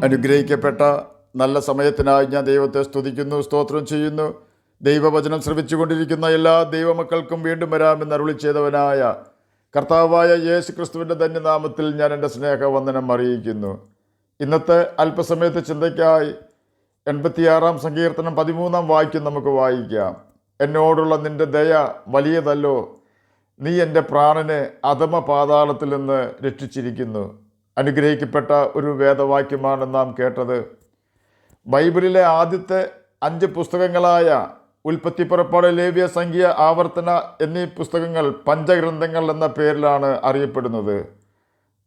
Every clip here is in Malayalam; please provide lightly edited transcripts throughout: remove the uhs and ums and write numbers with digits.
അനുഗ്രഹിക്കപ്പെട്ട നല്ല സമയത്തിനായി ഞാൻ ദൈവത്തെ സ്തുതിക്കുന്നു, സ്തോത്രം ചെയ്യുന്നു. ദൈവവചനം ശ്രവിച്ചുകൊണ്ടിരിക്കുന്ന എല്ലാ ദൈവമക്കൾക്കും വീണ്ടും വരാമെന്ന് അരുളി ചെയ്തവനായ കർത്താവായ യേശു ക്രിസ്തുവിൻ്റെ ധന്യനാമത്തിൽ ഞാൻ എൻ്റെ സ്നേഹവന്ദനം അറിയിക്കുന്നു. ഇന്നത്തെ അല്പസമയത്തെ ചിന്തയ്ക്കായി 86 സങ്കീർത്തനം 13 വാക്യം നമുക്ക് വായിക്കാം. എന്നോടുള്ള നിൻ്റെ ദയ വലിയതല്ലോ, നീ എൻ്റെ പ്രാണനെ അധമ പാതാളത്തിൽ നിന്ന് രക്ഷിച്ചിരിക്കുന്നു. അനുഗ്രഹിക്കപ്പെട്ട ഒരു വേദവാക്യമാണ് നാം കേട്ടത്. ബൈബിളിലെ ആദ്യത്തെ 5 പുസ്തകങ്ങളായ ഉൽപ്പത്തി, പുറപ്പാട്, ലേവ്യ, സംഖ്യ, ആവർത്തന എന്നീ പുസ്തകങ്ങൾ പഞ്ചഗ്രന്ഥങ്ങൾ എന്ന പേരിലാണ് അറിയപ്പെടുന്നത്.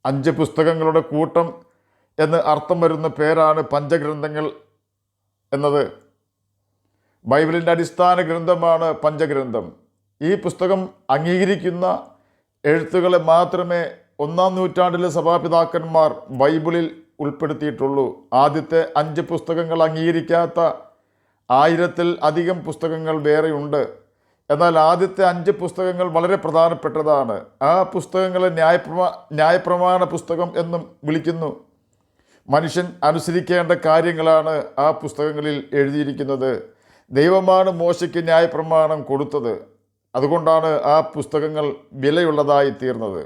5 പുസ്തകങ്ങളുടെ കൂട്ടം എന്ന് അർത്ഥം വരുന്ന പേരാണ് പഞ്ചഗ്രന്ഥങ്ങൾ എന്നത്. ബൈബിളിൻ്റെ അടിസ്ഥാന ഗ്രന്ഥമാണ് പഞ്ചഗ്രന്ഥം. ഈ പുസ്തകം അംഗീകരിക്കുന്ന എഴുത്തുകളെ മാത്രമേ 1-ാം നൂറ്റാണ്ടിലെ സഭാപിതാക്കന്മാർ ബൈബിളിൽ ഉൾപ്പെടുത്തിയിട്ടുള്ളൂ. ആദ്യത്തെ 5 പുസ്തകങ്ങൾ അംഗീകരിക്കാത്ത 1000-ൽ അധികം പുസ്തകങ്ങൾ വേറെയുണ്ട്. എന്നാൽ ആദ്യത്തെ 5 പുസ്തകങ്ങൾ വളരെ പ്രധാനപ്പെട്ടതാണ്. ആ പുസ്തകങ്ങളെ ന്യായപ്രമാണ പുസ്തകം എന്നും വിളിക്കുന്നു. മനുഷ്യൻ അനുസരിക്കേണ്ട കാര്യങ്ങളാണ് ആ പുസ്തകങ്ങളിൽ എഴുതിയിരിക്കുന്നത്. ദൈവമാണ് മോശയ്ക്ക് ന്യായപ്രമാണം കൊടുത്തത്. അതുകൊണ്ടാണ് ആ പുസ്തകങ്ങൾ വിലയുള്ളതായി തീർന്നത്.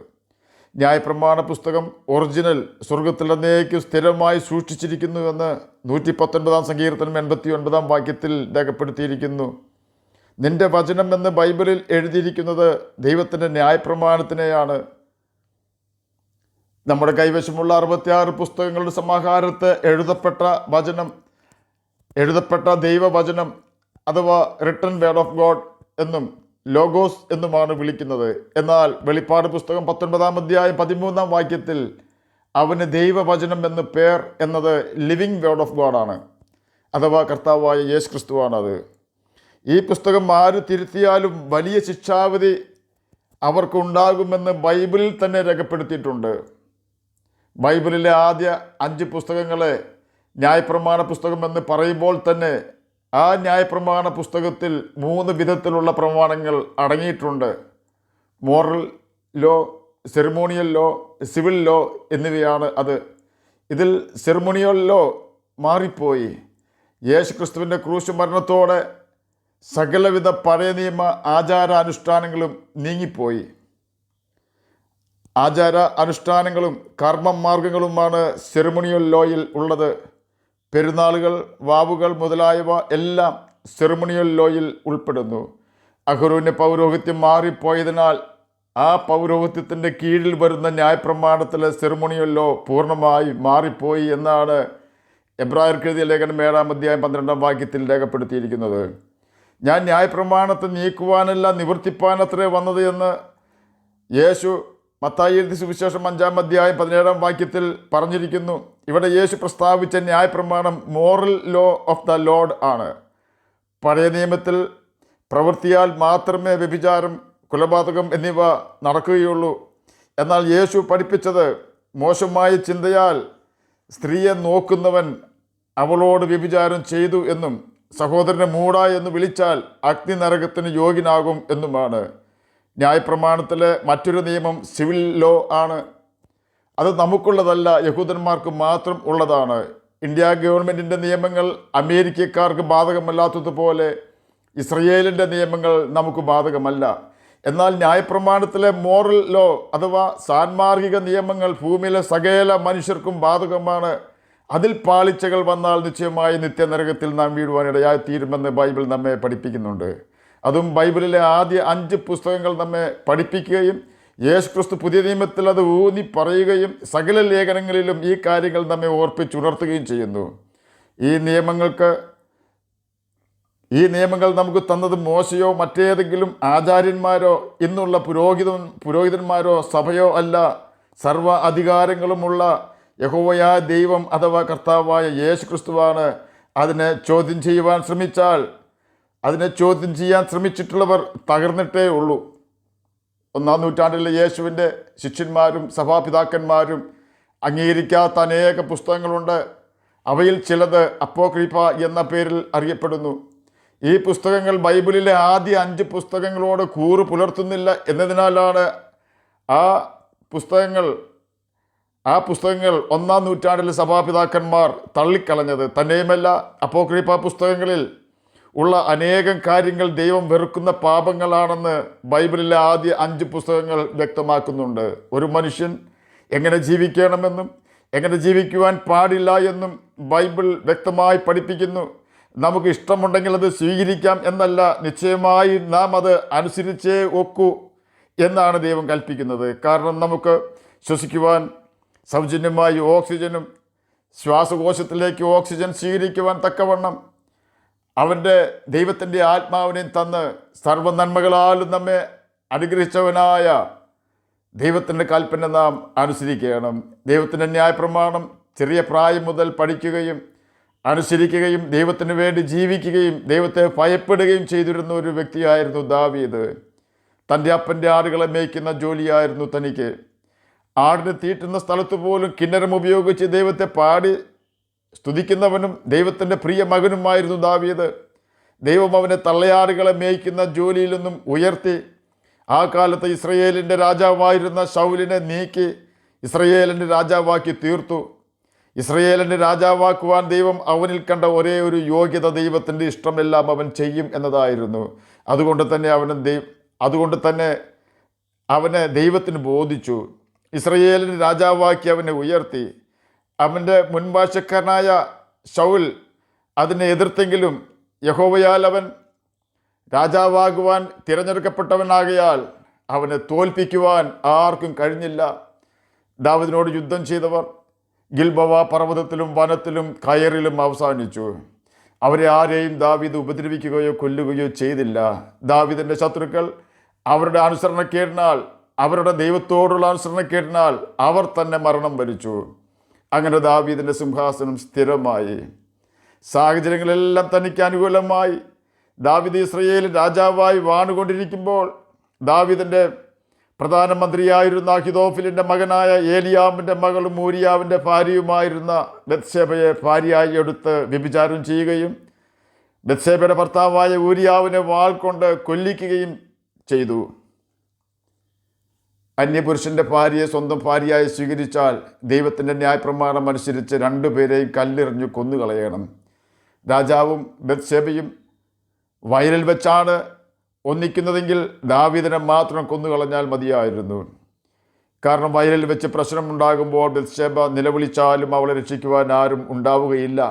ന്യായപ്രമാണ പുസ്തകം ഒറിജിനൽ സ്വർഗത്തിലെന്നേക്കും സ്ഥിരമായി സൂക്ഷിച്ചിരിക്കുന്നുവെന്ന് 119 സങ്കീർത്തനം 89 വാക്യത്തിൽ രേഖപ്പെടുത്തിയിരിക്കുന്നു. നിന്റെ വചനം എന്ന് ബൈബിളിൽ എഴുതിയിരിക്കുന്നത് ദൈവത്തിൻ്റെ ന്യായപ്രമാണത്തിനെയാണ്. നമ്മുടെ കൈവശമുള്ള 66 പുസ്തകങ്ങളുടെ സമാഹാരത്തെ എഴുതപ്പെട്ട ദൈവവചനം അഥവാ റിട്ടൺ വേർഡ് ഓഫ് ഗോഡ് എന്നും ലോഗോസ് എന്നുമാണ് വിളിക്കുന്നത്. എന്നാൽ വെളിപ്പാട് പുസ്തകം 19-ാം അധ്യായം 13-ാം വാക്യത്തിൽ അവന് ദൈവവചനം എന്ന് പേർ എന്നത് ലിവിങ് വേർഡ് ഓഫ് ഗോഡാണ്, അഥവാ കർത്താവായ യേശു ക്രിസ്തുവാണത്. ഈ പുസ്തകം ആര് തിരുത്തിയാലും വലിയ ശിക്ഷാവിധി അവർക്കുണ്ടാകുമെന്ന് ബൈബിളിൽ തന്നെ രേഖപ്പെടുത്തിയിട്ടുണ്ട്. ബൈബിളിലെ ആദ്യ 5 പുസ്തകങ്ങളെ ന്യായപ്രമാണ പുസ്തകം എന്ന് പറയുമ്പോൾ തന്നെ ആ ന്യായപ്രമാണ പുസ്തകത്തിൽ 3 വിധത്തിലുള്ള പ്രമാണങ്ങൾ അടങ്ങിയിട്ടുണ്ട്. Moral law, ceremonial law, civil law എന്നിവയാണ് അത്. ഇതിൽ സെറിമോണിയൽ ലോ മാറിപ്പോയി. യേശു ക്രിസ്തുവിൻ്റെ ക്രൂശ് മരണത്തോടെ സകലവിധ പഴയ നിയമ ആചാരാനുഷ്ഠാനങ്ങളും നീങ്ങിപ്പോയി. ആചാര അനുഷ്ഠാനങ്ങളും കർമ്മമാർഗങ്ങളുമാണ് സെറിമോണിയൽ ലോയിൽ ഉള്ളത്. പെരുന്നാളുകൾ, വാവുകൾ മുതലായവ എല്ലാം സെറിമോണിയൽ ലോയിൽ ഉൾപ്പെടുന്നു. അഹരോന്റെ പൗരോഹിത്യം മാറിപ്പോയതിനാൽ ആ പൗരോഹിത്യത്തിൻ്റെ കീഴിൽ വരുന്ന ന്യായപ്രമാണത്തിലെ സെറിമോണിയൽ ലോ പൂർണ്ണമായി മാറിപ്പോയി എന്നാണ് എബ്രായർക്ക് എഴുതിയ ലേഖനം 7-ാം അധ്യായം 12-ാം വാക്യത്തിൽ രേഖപ്പെടുത്തിയിരിക്കുന്നത്. ഞാൻ ന്യായപ്രമാണത്തെ നീക്കുവാനല്ല നിവർത്തിപ്പാനത്രേ വന്നത് എന്ന് യേശു മത്തായി എഴുതിയ സുവിശേഷം 5-ാം അധ്യായം 17-ാം വാക്യത്തിൽ പറഞ്ഞിരിക്കുന്നു. ഇവിടെ യേശു പ്രസ്താവിച്ച ന്യായപ്രമാണം moral law of the Lord ആണ്. പഴയ നിയമത്തിൽ പ്രവൃത്തിയാൽ മാത്രമേ വ്യഭിചാരം, കൊലപാതകം എന്നിവ നടക്കുകയുള്ളൂ. എന്നാൽ യേശു പഠിപ്പിച്ചത് മോശമായ ചിന്തയാൽ സ്ത്രീയെ നോക്കുന്നവൻ അവളോട് വ്യഭിചാരം ചെയ്തു എന്നും സഹോദരനെ മൂട എന്ന് വിളിച്ചാൽ അഗ്നി നരകത്തിന് യോഗ്യനാകും എന്നുമാണ്. ന്യായപ്രമാണത്തിലെ മറ്റൊരു നിയമം സിവിൽ ലോ ആണ്. അത് നമുക്കുള്ളതല്ല, യഹൂദന്മാർക്ക് മാത്രം ഉള്ളതാണ്. ഇന്ത്യ ഗവൺമെൻറ്റിൻ്റെ നിയമങ്ങൾ അമേരിക്കക്കാർക്ക് ബാധകമല്ലാത്തതുപോലെ ഇസ്രയേലിൻ്റെ നിയമങ്ങൾ നമുക്ക് ബാധകമല്ല. എന്നാൽ ന്യായപ്രമാണത്തിലെ മോറൽ ലോ അഥവാ സാൻമാർഗിക നിയമങ്ങൾ ഭൂമിയിലെ സകല മനുഷ്യർക്കും ബാധകമാണ്. അതിൽ പാളിച്ചകൾ വന്നാൽ നിശ്ചയമായി നിത്യനരകത്തിൽ നാം വീഴുവാനിടയായി തീരുമെന്ന് ബൈബിൾ നമ്മെ പഠിപ്പിക്കുന്നുണ്ട്. അതും ബൈബിളിലെ ആദ്യ 5 പുസ്തകങ്ങൾ നമ്മെ പഠിപ്പിക്കുകയും യേശു ക്രിസ്തു പുതിയ നിയമത്തിൽ അത് ഊന്നി പറയുകയും സകല ലേഖനങ്ങളിലും ഈ കാര്യങ്ങൾ നമ്മെ ഓർപ്പിച്ചുണർത്തുകയും ചെയ്യുന്നു. ഈ നിയമങ്ങൾ നമുക്ക് തന്നത് മോശയോ മറ്റേതെങ്കിലും ആചാര്യന്മാരോ ഇന്നുള്ള പുരോഹിതന്മാരോ സഭയോ അല്ല. സർവ്വ അധികാരങ്ങളുമുള്ള യഹോവയായ ദൈവം അഥവാ കർത്താവായ യേശു ക്രിസ്തുവാണ്. അതിനെ ചോദ്യം ചെയ്യാൻ ശ്രമിച്ചിട്ടുള്ളവർ തകർന്നിട്ടേ ഉള്ളൂ. 1-ാം നൂറ്റാണ്ടിലെ യേശുവിൻ്റെ ശിഷ്യന്മാരും സഭാപിതാക്കന്മാരും അംഗീകരിക്കാത്ത അനേക പുസ്തകങ്ങളുണ്ട്. അവയിൽ ചിലത് അപ്പോക്രിഫ എന്ന പേരിൽ അറിയപ്പെടുന്നു. ഈ പുസ്തകങ്ങൾ ബൈബിളിലെ ആദ്യ 5 പുസ്തകങ്ങളോട് കൂറ് പുലർത്തുന്നില്ല എന്നതിനാലാണ് ആ പുസ്തകങ്ങൾ ആ പുസ്തകങ്ങൾ 1-ാം നൂറ്റാണ്ടിൽ സഭാപിതാക്കന്മാർ തള്ളിക്കളഞ്ഞത്. തന്നെയുമല്ല, അപ്പോക്രിഫ പുസ്തകങ്ങളിൽ ഉള്ള അനേകം കാര്യങ്ങൾ ദൈവം വെറുക്കുന്ന പാപങ്ങളാണെന്ന് ബൈബിളിലെ ആദ്യ 5 പുസ്തകങ്ങൾ വ്യക്തമാക്കുന്നുണ്ട്. ഒരു മനുഷ്യൻ എങ്ങനെ ജീവിക്കണമെന്നും എങ്ങനെ ജീവിക്കുവാൻ പാടില്ല എന്നും ബൈബിൾ വ്യക്തമായി പഠിപ്പിക്കുന്നു. നമുക്ക് ഇഷ്ടമുണ്ടെങ്കിൽ അത് സ്വീകരിക്കാം എന്നല്ല, നിശ്ചയമായി നാം അത് അനുസരിച്ചേ ഒക്കൂ എന്നാണ് ദൈവം കൽപ്പിക്കുന്നത്. കാരണം നമുക്ക് ശ്വസിക്കുവാൻ സൗജന്യമായി ഓക്സിജനും ശ്വാസകോശത്തിലേക്ക് ഓക്സിജൻ സ്വീകരിക്കുവാൻ തക്കവണ്ണം അവൻ്റെ ദൈവത്തിൻ്റെ ആത്മാവിനെയും തന്ന് സർവ്വനന്മകളാലും നമ്മെ അനുഗ്രഹിച്ചവനായ ദൈവത്തിൻ്റെ കൽപ്പന നാം അനുസരിക്കണം. ദൈവത്തിൻ്റെ ന്യായപ്രമാണം ചെറിയ പ്രായം മുതൽ പഠിക്കുകയും അനുസരിക്കുകയും ദൈവത്തിന് വേണ്ടി ജീവിക്കുകയും ദൈവത്തെ ഭയപ്പെടുകയും ചെയ്തിരുന്ന ഒരു വ്യക്തിയായിരുന്നു ദാവീദ്. തൻ്റെ അപ്പൻ്റെ ആടുകളെ മേയ്ക്കുന്ന ജോലിയായിരുന്നു തനിക്ക്. ആടിന് തീറ്റുന്ന സ്ഥലത്ത് പോലും കിന്നരം ഉപയോഗിച്ച് ദൈവത്തെ പാടി സ്തുതിക്കുന്നവനും ദൈവത്തിൻ്റെ പ്രിയ മകനുമായിരുന്നു ദാവീദ്. ദൈവം അവനെ തള്ളയാടുകളെ മേയ്ക്കുന്ന ജോലിയിൽ നിന്നും ഉയർത്തി. ആ കാലത്ത് ഇസ്രയേലിൻ്റെ രാജാവായിരുന്ന ശൗലിനെ നീക്കി ഇസ്രയേലിൻ്റെ രാജാവാക്കി തീർത്തു. ഇസ്രയേലിൻ്റെ രാജാവാക്കുവാൻ ദൈവം അവനിൽ കണ്ട ഒരേ ഒരു യോഗ്യത, ദൈവത്തിൻ്റെ ഇഷ്ടമെല്ലാം അവൻ ചെയ്യും എന്നതായിരുന്നു. അതുകൊണ്ട് തന്നെ അവനെ ദൈവത്തിന് ബോധിച്ചു. ഇസ്രയേലിന് രാജാവാക്കി അവനെ ഉയർത്തി. അവൻ്റെ മുൻവാശക്കാരനായ ശൗൽ അതിനെ എതിർത്തെങ്കിലും യഹോവയാൽ അവൻ രാജാവാകുവാൻ തിരഞ്ഞെടുക്കപ്പെട്ടവനാകയാൽ അവനെ തോൽപ്പിക്കുവാൻ ആർക്കും കഴിഞ്ഞില്ല. ദാവീദിനോട് യുദ്ധം ചെയ്തവർ ഗിൽബോവ പർവ്വതത്തിലും വനത്തിലും കയറിലും അവസാനിച്ചു. അവരെ ആരെയും ദാവീദ് ഉപദ്രവിക്കുകയോ കൊല്ലുകയോ ചെയ്തില്ല. ദാവീദിൻ്റെ ശത്രുക്കൾ അവരുടെ അനുസരണക്കേടിനാൽ, അവരുടെ ദൈവത്തോടുള്ള അനുസരണക്കേടിനാൽ അവർ തന്നെ മരണം വരിച്ചു. അങ്ങനെ ദാവീദിൻ്റെ സിംഹാസനം സ്ഥിരമായി. സാഹചര്യങ്ങളെല്ലാം തനിക്ക് അനുകൂലമായി. ദാവീദ് ഇസ്രയേൽ രാജാവായി വാണുകൊണ്ടിരിക്കുമ്പോൾ ദാവീദിൻ്റെ പ്രധാനമന്ത്രിയായിരുന്ന അഹിതോഫലിൻ്റെ മകനായ ഏലിയാമിൻ്റെ മകളും ഊരിയാവിൻ്റെ ഭാര്യയുമായിരുന്ന ബത്ശേബയെ ഭാര്യയായി എടുത്ത് വ്യഭിചാരം ചെയ്യുകയും ബത്ശേബയുടെ ഭർത്താവായ ഊരിയാവിനെ വാൾ കൊണ്ട് കൊല്ലിക്കുകയും ചെയ്തു. അന്യപുരുഷൻ്റെ ഭാര്യയെ സ്വന്തം ഭാര്യയായി സ്വീകരിച്ചാൽ ദൈവത്തിൻ്റെ ന്യായപ്രമാണം അനുസരിച്ച് 2 പേരെയും കല്ലെറിഞ്ഞു കൊന്നുകളയണം. രാജാവും ബത്ശേബയും വയലിൽ വെച്ചാണ് ഒന്നിക്കുന്നതെങ്കിൽ ദാവീദിനെ മാത്രം കൊന്നുകളഞ്ഞാൽ മതിയായിരുന്നു. കാരണം വയലിൽ വെച്ച് പ്രശ്നമുണ്ടാകുമ്പോൾ ബത്ശേബ നിലവിളിച്ചാലും അവളെ രക്ഷിക്കുവാൻ ആരും ഉണ്ടാവുകയില്ല.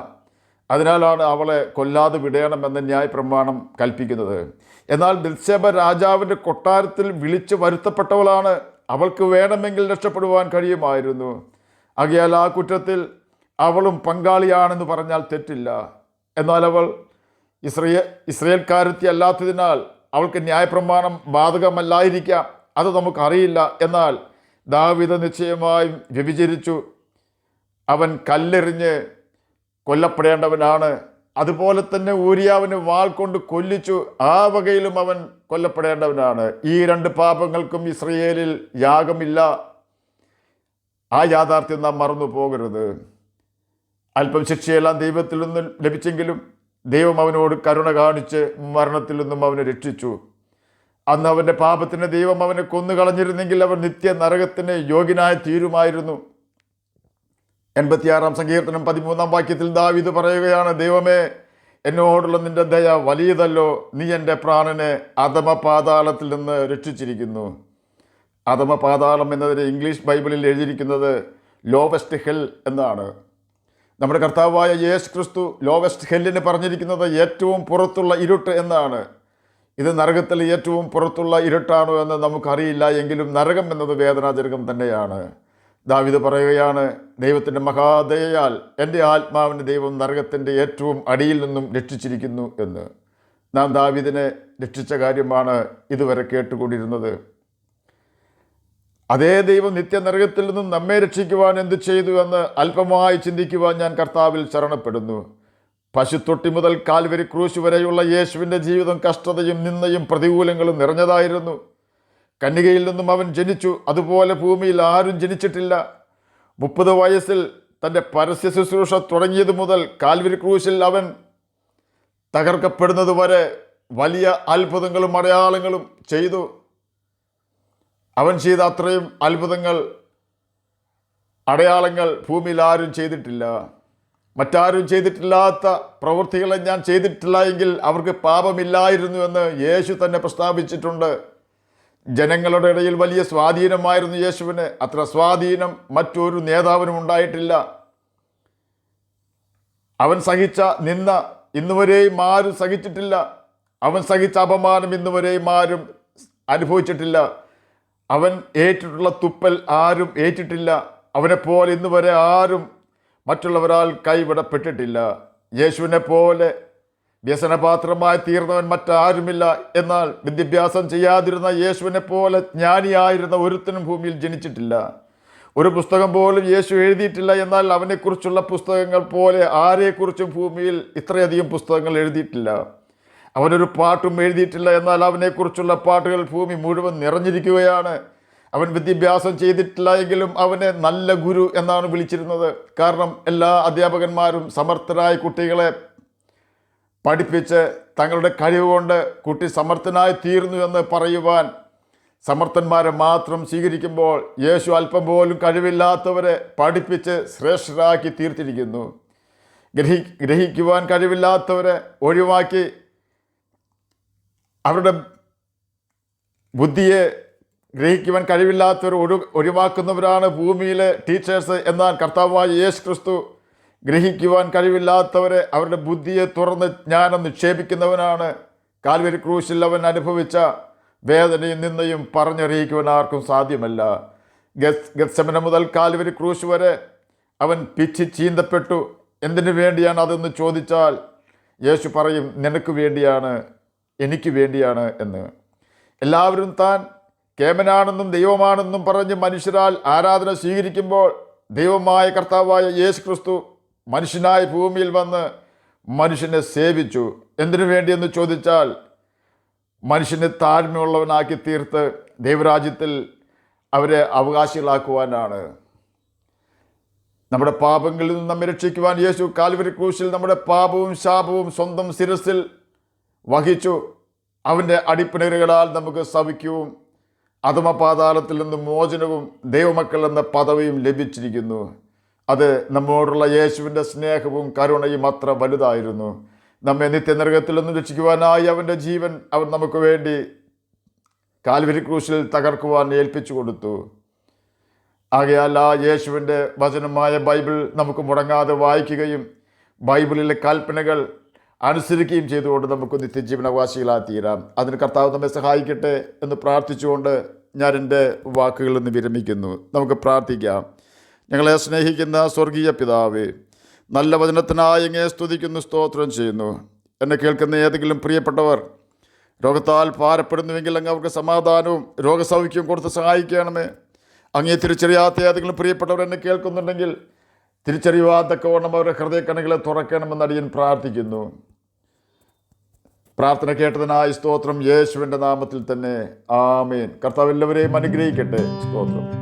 അതിനാലാണ് അവളെ കൊല്ലാതെ വിടണമെന്ന് ന്യായപ്രമാണം കൽപ്പിക്കുന്നത്. എന്നാൽ ബത്ശേബ രാജാവിൻ്റെ കൊട്ടാരത്തിൽ വിളിച്ച് വരുത്തപ്പെട്ടവളാണ്. അവൾക്ക് വേണമെങ്കിൽ രക്ഷപ്പെടുവാൻ കഴിയുമായിരുന്നു. ആകയാൽ ആ കുറ്റത്തിൽ അവളും പങ്കാളിയാണെന്ന് പറഞ്ഞാൽ തെറ്റില്ല. എന്നാൽ അവൾ ഇസ്രയേൽക്കാരത്തി അല്ലാത്തതിനാൽ അവൾക്ക് ന്യായപ്രമാണം ബാധകമല്ലായിരിക്കാം, അത് നമുക്കറിയില്ല. എന്നാൽ ദാവീദ് നിശ്ചയമായും വ്യഭിചരിച്ചു. അവൻ കല്ലെറിഞ്ഞ് കൊല്ലപ്പെടേണ്ടവനാണ്. അതുപോലെ തന്നെ ഊരിയാവിന് വാൾ കൊണ്ട് കൊല്ലിച്ചു. ആ വകയിലും അവൻ കൊല്ലപ്പെടേണ്ടവനാണ്. ഈ 2 പാപങ്ങൾക്കും ഇസ്രയേലിൽ യാഗമില്ല. ആ യാഥാർത്ഥ്യം നാം മറന്നു പോകരുത്. അല്പം ശിക്ഷയെല്ലാം ദൈവത്തിൽ നിന്നും ലഭിച്ചെങ്കിലും ദൈവം അവനോട് കരുണ കാണിച്ച് മരണത്തിൽ നിന്നും അവനെ രക്ഷിച്ചു. അന്ന് അവൻ്റെ പാപത്തിന് ദൈവം അവനെ കൊന്നുകളഞ്ഞിരുന്നെങ്കിൽ അവൻ നിത്യ നരകത്തിന് യോഗ്യനായി തീരുമായിരുന്നു. 86-ാം സങ്കീർത്തനം 13-ാം വാക്യത്തിൽ ദാവീദ് പറയുകയാണ്, ദൈവമേ, എന്നോടുള്ള നിന്റെ ദയ വലിയതല്ലോ, നീ എൻ്റെ പ്രാണനെ അധമപാതാളത്തിൽ നിന്ന് രക്ഷിച്ചിരിക്കുന്നു. അധമപാതാളം എന്നതിന് ഇംഗ്ലീഷ് ബൈബിളിൽ എഴുതിയിരിക്കുന്നത് ലോവസ്റ്റ് ഹെൽ എന്നാണ്. നമ്മുടെ കർത്താവായ യേശു ക്രിസ്തു ലോവസ്റ്റ് ഹെല്ലിന് പറഞ്ഞിരിക്കുന്നത് ഏറ്റവും പുറത്തുള്ള ഇരുട്ട് എന്നാണ്. ഇത് നരകത്തിൽ ഏറ്റവും പുറത്തുള്ള ഇരുട്ടാണോ എന്ന് നമുക്കറിയില്ല. എങ്കിലും നരകം എന്നത് വേദനാജനകം തന്നെയാണ്. ദാവീദ് പറയുകയാണ്, ദൈവത്തിൻ്റെ മഹാദയയാൽ എൻ്റെ ആത്മാവിന് ദൈവം നരകത്തിൻ്റെ ഏറ്റവും അടിയിൽ നിന്നും രക്ഷിച്ചിരിക്കുന്നു എന്ന്. നാം ദാവീദിനെ രക്ഷിച്ച കാര്യമാണ് ഇതുവരെ കേട്ടുകൊണ്ടിരുന്നത്. അതേ ദൈവം നിത്യനരകത്തിൽ നിന്നും നമ്മെ രക്ഷിക്കുവാൻ എന്ത് ചെയ്തു എന്ന് അല്പമായി ചിന്തിക്കുവാൻ ഞാൻ കർത്താവിൽ ശരണപ്പെടുന്നു. പശുത്തൊട്ടി മുതൽ കാൽവരി ക്രൂശ് വരെയുള്ള യേശുവിൻ്റെ ജീവിതം കഷ്ടതയും നിന്ദയും പ്രതികൂലങ്ങളും നിറഞ്ഞതായിരുന്നു. കന്യകയിൽ നിന്നും അവൻ ജനിച്ചു. അതുപോലെ ഭൂമിയിൽ ആരും ജനിച്ചിട്ടില്ല. 30 വയസ്സിൽ തൻ്റെ പരസ്യ ശുശ്രൂഷ തുടങ്ങിയത് മുതൽ കാൽവരി ക്രൂശിൽ അവൻ തകർക്കപ്പെടുന്നത് വരെ വലിയ അത്ഭുതങ്ങളും അടയാളങ്ങളും ചെയ്തു. അവൻ ചെയ്ത അത്രയും അത്ഭുതങ്ങൾ അടയാളങ്ങൾ ഭൂമിയിൽ ആരും ചെയ്തിട്ടില്ല. മറ്റാരും ചെയ്തിട്ടില്ലാത്ത പ്രവൃത്തികളെ ഞാൻ ചെയ്തിട്ടില്ല എങ്കിൽ അവർക്ക് പാപമില്ലായിരുന്നു എന്ന് യേശു തന്നെ പ്രസ്താവിച്ചിട്ടുണ്ട്. ജനങ്ങളുടെ ഇടയിൽ വലിയ സ്വാധീനമായിരുന്നു യേശുവിന്. അത്ര സ്വാധീനം മറ്റൊരു നേതാവിനും ഉണ്ടായിട്ടില്ല. അവൻ സഹിച്ച നിന്ന ഇന്നുവരെയും ആരും സഹിച്ചിട്ടില്ല. അവൻ സഹിച്ച അപമാനം ഇന്നുവരെയും ആരും അനുഭവിച്ചിട്ടില്ല. അവൻ ഏറ്റിട്ടുള്ള തുപ്പൽ ആരും ഏറ്റിട്ടില്ല. അവനെപ്പോലെ ഇന്നുവരെ ആരും മറ്റുള്ളവരാൽ കൈവിടപ്പെട്ടിട്ടില്ല. യേശുവിനെ പോലെ വ്യസനപാത്രമായി തീർന്നവൻ മറ്റാരുമില്ല. എന്നാൽ വിദ്യാഭ്യാസം ചെയ്യാതിരുന്ന യേശുവിനെ പോലെ ജ്ഞാനിയായിരുന്ന ഒരുത്തനും ഭൂമിയിൽ ജനിച്ചിട്ടില്ല. ഒരു പുസ്തകം പോലും യേശു എഴുതിയിട്ടില്ല. എന്നാൽ അവനെക്കുറിച്ചുള്ള പുസ്തകങ്ങൾ പോലെ ആരെക്കുറിച്ചും ഭൂമിയിൽ ഇത്രയധികം പുസ്തകങ്ങൾ എഴുതിയിട്ടില്ല. അവനൊരു പാട്ടും എഴുതിയിട്ടില്ല. എന്നാൽ അവനെക്കുറിച്ചുള്ള പാട്ടുകൾ ഭൂമി മുഴുവൻ നിറഞ്ഞിരിക്കുകയാണ്. അവൻ വിദ്യാഭ്യാസം ചെയ്തിട്ടില്ല എങ്കിലും അവനെ നല്ല ഗുരു എന്നാണ് വിളിച്ചിരുന്നത്. കാരണം എല്ലാ അധ്യാപകന്മാരും സമർത്ഥരായ കുട്ടികളെ പഠിപ്പിച്ച് തങ്ങളുടെ കഴിവ് കൊണ്ട് കുട്ടി സമർത്ഥനായി തീർന്നു എന്ന് പറയുവാൻ സമർത്ഥന്മാരെ മാത്രം സ്വീകരിക്കുമ്പോൾ യേശു അല്പം പോലും കഴിവില്ലാത്തവരെ പഠിപ്പിച്ച് ശ്രേഷ്ഠരാക്കി തീർത്തിരിക്കുന്നു. ഗ്രഹിക്കുവാൻ കഴിവില്ലാത്തവരെ ഒഴിവാക്കി അവരുടെ ബുദ്ധിയെ ഗ്രഹിക്കുവാൻ കഴിവില്ലാത്തവർ ഒഴിവാക്കുന്നവരാണ് ഭൂമിയിലെ ടീച്ചേഴ്സ്. എന്നാൽ കർത്താവായ യേശു ക്രിസ്തു ഗ്രഹിക്കുവാൻ കഴിവില്ലാത്തവരെ അവരുടെ ബുദ്ധിയെ തുറന്ന് ജ്ഞാനം നിക്ഷേപിക്കുന്നവനാണ്. കാൽവരി ക്രൂശിൽ അവൻ അനുഭവിച്ച വേദനയും നിന്നയും പറഞ്ഞറിയിക്കുവാൻ ആർക്കും സാധ്യമല്ല. ഗത്സമന മുതൽ കാൽവരി ക്രൂശ് വരെ അവൻ പിച്ചി ചീന്തപ്പെട്ടു. എന്തിനു വേണ്ടിയാണ് അതെന്ന് ചോദിച്ചാൽ യേശു പറയും, നിനക്ക് വേണ്ടിയാണ്, എനിക്ക് വേണ്ടിയാണ് എന്ന്. എല്ലാവരും താൻ കേമനാണെന്നും ദൈവമാണെന്നും പറഞ്ഞ് മനുഷ്യരാൽ ആരാധന സ്വീകരിക്കുമ്പോൾ ദൈവമായ കർത്താവായ യേശു ക്രിസ്തു മനുഷ്യനായി ഭൂമിയിൽ വന്ന് മനുഷ്യനെ സേവിച്ചു. എന്തിനു വേണ്ടിയെന്ന് ചോദിച്ചാൽ മനുഷ്യനെ താഴ്മയുള്ളവനാക്കി തീർത്ത് ദൈവരാജ്യത്തിൽ അവരെ അവകാശികളാക്കുവാനാണ്. നമ്മുടെ പാപങ്ങളിൽ നിന്ന് നമ്മെ രക്ഷിക്കുവാൻ യേശു കാൽവരി ക്രൂശിൽ നമ്മുടെ പാപവും ശാപവും സ്വന്തം ശിരസിൽ വഹിച്ചു. അവൻ്റെ അടിപ്പിണരുകളാൽ നമുക്ക് സൗഖ്യവും അധമപാതാളത്തിൽ നിന്ന് മോചനവും ദൈവമക്കൾ എന്ന പദവിയും ലഭിച്ചിരിക്കുന്നു. അത് നമ്മോടുള്ള യേശുവിൻ്റെ സ്നേഹവും കരുണയും അത്ര വലുതായിരുന്നു. നമ്മെ നിത്യനരകത്തിൽ നിന്ന് രക്ഷിക്കുവാനായി അവൻ്റെ ജീവൻ അവൻ നമുക്ക് വേണ്ടി കാൽവരി ക്രൂശിൽ തകർക്കുവാൻ ഏൽപ്പിച്ചു കൊടുത്തു. ആകയാൽ ആ യേശുവിൻ്റെ വചനമായ ബൈബിൾ നമുക്ക് മുടങ്ങാതെ വായിക്കുകയും ബൈബിളിലെ കൽപ്പനകൾ അനുസരിക്കുകയും ചെയ്തുകൊണ്ട് നമുക്ക് നിത്യജീവനാവകാശികളായി തീരാം. അതിന് കർത്താവ് നമ്മെ സഹായിക്കട്ടെ എന്ന് പ്രാർത്ഥിച്ചുകൊണ്ട് ഞാൻ എൻ്റെ വാക്കുകളിൽ നിന്ന് വിരമിക്കുന്നു. നമുക്ക് പ്രാർത്ഥിക്കാം. ഞങ്ങളെ സ്നേഹിക്കുന്ന സ്വർഗീയ പിതാവേ, നല്ല വചനത്തിനായി അങ്ങയെ സ്തുതിക്കുന്നു, സ്തോത്രം ചെയ്യുന്നു. എന്നെ കേൾക്കുന്ന ഏതെങ്കിലും പ്രിയപ്പെട്ടവർ രോഗത്താൽ ഭാരപ്പെടുന്നുവെങ്കിൽ അങ്ങ് അവർക്ക് സമാധാനവും രോഗസൗഖ്യവും കൊടുത്ത് സഹായിക്കണമേ. അങ്ങേ തിരിച്ചറിയാത്ത ഏതെങ്കിലും പ്രിയപ്പെട്ടവർ എന്നെ കേൾക്കുന്നുണ്ടെങ്കിൽ തിരിച്ചറിയാത്തക്കവണ്ണം അവരുടെ ഹൃദയക്കണികളെ തുറക്കണമെന്ന് അടിയൻ പ്രാർത്ഥിക്കുന്നു. പ്രാർത്ഥന കേട്ടതിനായി സ്തോത്രം, യേശുവിൻ്റെ നാമത്തിൽ തന്നെ ആമേൻ. കർത്താവ് എല്ലാവരെയും അനുഗ്രഹിക്കട്ടെ. സ്തോത്രം.